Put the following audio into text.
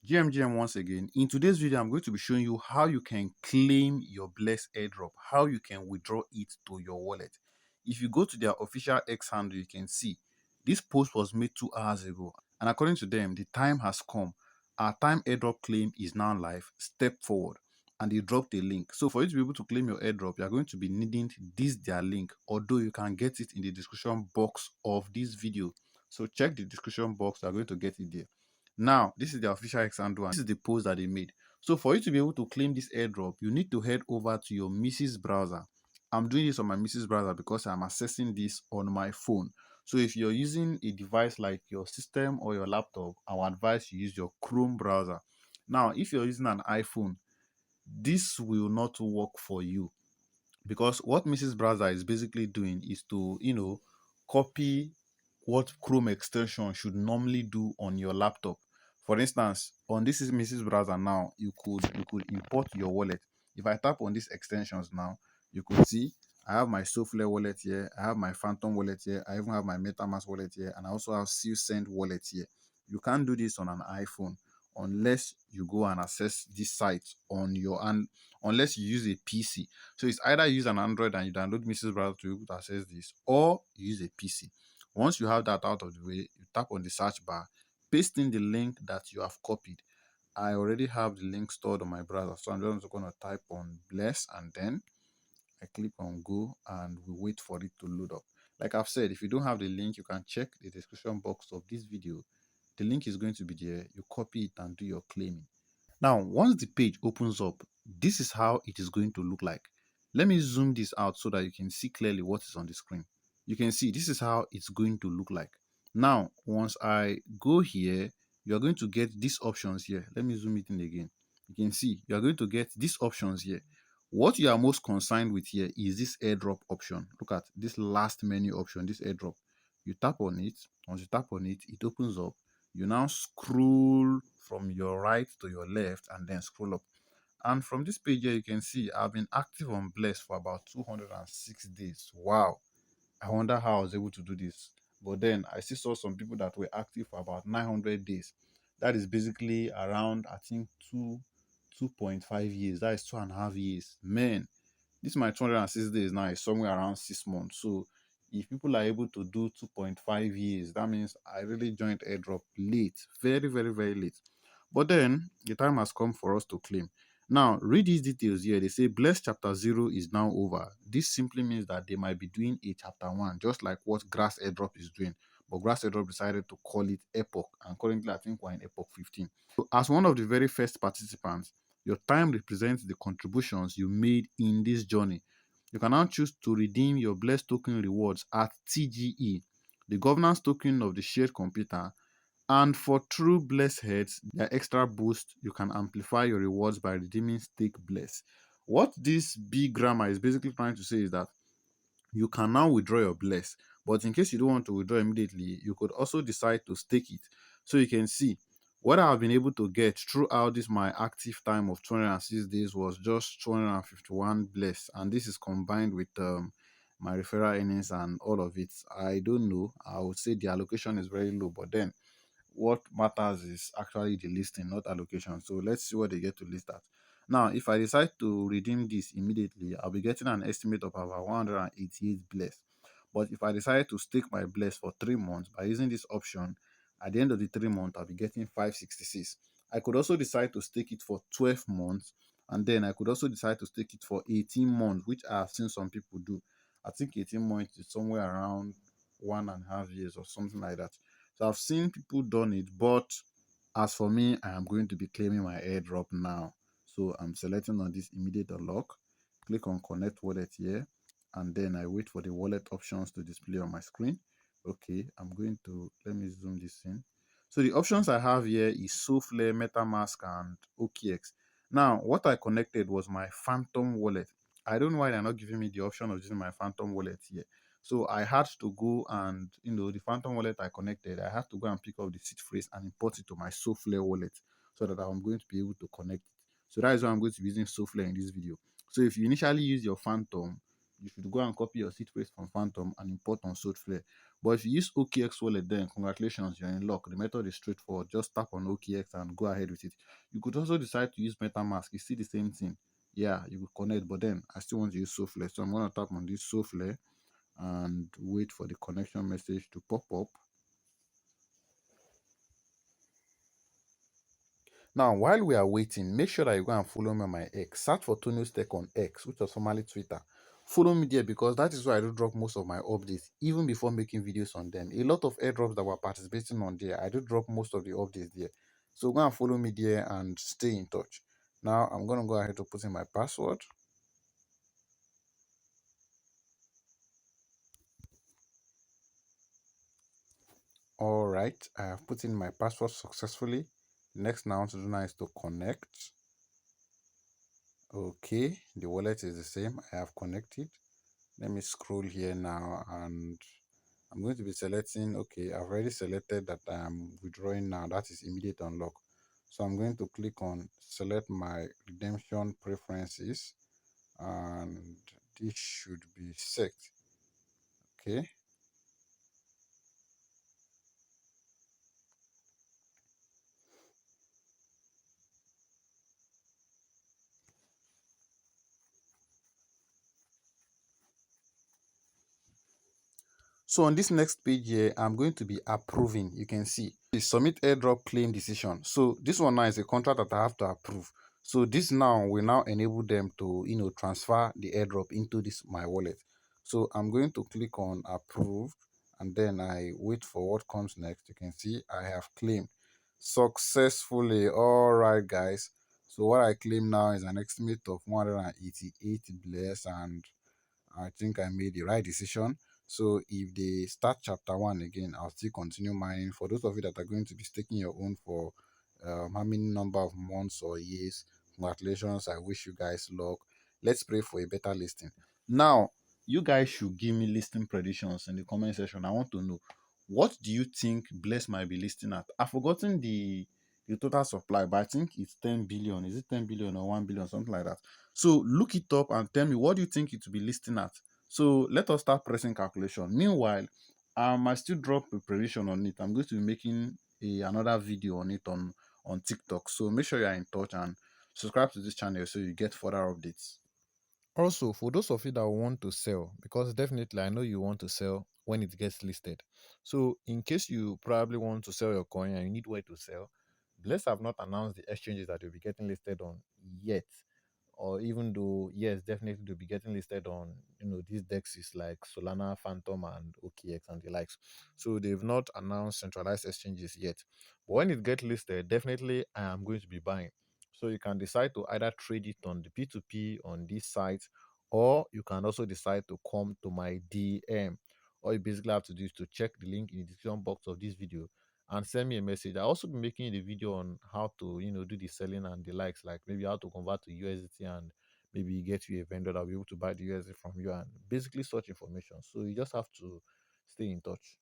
GMGM once again. In today's video, I'm going to be showing you how you can claim your blessed airdrop, how you can withdraw it to your wallet. If you go to their official X handle, you can see this post was made 2 hours ago. And according to them, the time has come. Our time airdrop claim is now live. Step forward. And they dropped a link. So for you to be able to claim your airdrop, you're going to be needing this their link, although you can get it in the description box of this video. So check the description box, you're going to get it there. Now, this is the official X handle and this is the post that they made. So for you to be able to claim this airdrop, you need to head over to your Mrs. browser. I'm doing this on my Mrs. browser because I'm accessing this on my phone. So if you're using a device like your system or your laptop, I would advise you use your Chrome browser. Now, if you're using an iPhone, this will not work for you because what Mrs. Browser is basically doing is to, copy what Chrome extension should normally do on your laptop. For instance, on this is Mrs. Browser now, you could import your wallet. If I tap on these extensions now, you could see I have my Souffle wallet here, I have my Phantom wallet here, I even have my MetaMask wallet here, and I also have SealSend wallet here. You can't do this on an iPhone unless you go and access this site on your unless you use a PC. So it's either use an Android and you download Mrs. Browser to be able to access this, or use a PC. Once you have that out of the way, you tap on the search bar, paste in the link that you have copied. I already have the link stored on my browser, so I'm just going to type on bless and then I click on go and we wait for it to load up. Like I've said, if you don't have the link, you can check the description box of this video. The link is going to be there. You copy it and do your claiming. Now, once the page opens up, this is how it is going to look like. Let me zoom this out so that you can see clearly what is on the screen. You can see this is how it's going to look like. Now, once I go here, you're going to get these options here. Let me zoom it in again. You can see you're going to get these options here. What you are most concerned with here is this airdrop option. Look at this last menu option, this airdrop. You tap on it. Once you tap on it, it opens up. You now scroll from your right to your left and then scroll up. And from this page here, you can see I've been active on Bless for about 206 days. Wow. I wonder how I was able to do this. But then I still saw some people that were active for about 900 days. That is basically around, I think, 2.5 years. That is 2.5 years. Man, this my 206 days now is somewhere around 6 months. So if people are able to do 2.5 years, that means I really joined airdrop late, very, very, very late. But then the time has come for us to claim. Now, read these details here. They say Bless Chapter 0 is now over. This simply means that they might be doing a Chapter 1, just like what Grass Airdrop is doing. But Grass Airdrop decided to call it Epoch. And currently, I think we're in Epoch 15. So, as one of the very first participants, your time represents the contributions you made in this journey. You can now choose to redeem your Blessed token rewards at TGE, the governance token of the shared computer. And for true Bless heads, their extra boost, you can amplify your rewards by redeeming Stake Bless. What this big grammar is basically trying to say is that you can now withdraw your Bless, but in case you don't want to withdraw immediately, you could also decide to stake it. So you can see what I've been able to get throughout this my active time of 206 days was just 251 Bless, and this is combined with my referral earnings and all of it. I don't know. I would say the allocation is very low, but then what matters is actually the listing, not allocation. So let's see what they get to list at. Now, if I decide to redeem this immediately, I'll be getting an estimate of about 188 Bless. But if I decide to stake my Bless for 3 months by using this option, at the end of the 3 months, I'll be getting 566. I could also decide to stake it for 12 months, and then I could also decide to stake it for 18 months, which I have seen some people do. I think 18 months is somewhere around 1.5 years or something like that. So I've seen people done it, but as for me, I am going to be claiming my airdrop now. So I'm selecting on this immediate unlock, click on connect wallet here, and then I wait for the wallet options to display on my screen. Okay, I'm going to, let me zoom this in. So the options I have here is Souffle, MetaMask, and OKX. Now, what I connected was my Phantom wallet. I don't know why they're not giving me the option of using my Phantom wallet here. So I had to go and, the Phantom wallet I connected, I had to go and pick up the seed phrase and import it to my Souffle wallet so that I'm going to be able to connect it. So that is why I'm going to be using Souffle in this video. So if you initially use your Phantom, you should go and copy your seed phrase from Phantom and import on Soulflare. But if you use OKX wallet, then congratulations, you're in luck. The method is straightforward. Just tap on OKX and go ahead with it. You could also decide to use MetaMask. You see the same thing. Yeah, you could connect, but then I still want to use Soulflare. So I'm gonna tap on this Soulflare and wait for the connection message to pop up. Now, while we are waiting, make sure that you go and follow me on my X. Search for Tonio's Tech on X, which was formerly Twitter. Follow me there because that is where I do drop most of my updates, even before making videos on them. A lot of airdrops that were participating on there, I do drop most of the updates there. So go and follow me there and stay in touch. Now, I'm going to go ahead to put in my password. All right, I have put in my password successfully. Next now I want to do now is to connect. Okay, the wallet is the same. I have connected. Let me scroll here now and I'm going to be selecting. Okay, I've already selected that I am withdrawing now. That is immediate unlock. So I'm going to click on select my redemption preferences and this should be set. Okay. So on this next page here, I'm going to be approving. You can see the submit airdrop claim decision. So this one now is a contract that I have to approve. So this now will now enable them to transfer the airdrop into this my wallet. So I'm going to click on approve and then I wait for what comes next. You can see I have claimed successfully. All right, guys. So what I claim now is an estimate of 188 bless, and I think I made the right decision. So if they start chapter one again, I'll still continue mining. For those of you that are going to be staking your own for how many number of months or years, congratulations. I wish you guys luck. Let's pray for a better listing. Now, you guys should give me listing predictions in the comment section. I want to know, what do you think Bless might be listing at? I've forgotten the total supply, but I think it's 10 billion. Is it 10 billion or 1 billion, something like that? So look it up and tell me, what do you think it will be listing at? So let us start pressing calculation. Meanwhile, I might still drop a prediction on it. I'm going to be making another video on it on TikTok. So make sure you are in touch and subscribe to this channel so you get further updates. Also, for those of you that want to sell, because definitely I know you want to sell when it gets listed. So, in case you probably want to sell your coin and you need where to sell, Bless have not announced the exchanges that you'll be getting listed on yet. Or even though, yes, definitely they'll be getting listed on, these dexes like Solana, Phantom, and OKX and the likes. So they've not announced centralized exchanges yet. But when it gets listed, definitely I am going to be buying. So you can decide to either trade it on the P2P on this site, or you can also decide to come to my DM. All you basically have to do is to check the link in the description box of this video and send me a message. I also be making the video on how to, do the selling and the likes, like maybe how to convert to USDT and maybe get you a vendor that will be able to buy the USDT from you and basically such information. So you just have to stay in touch.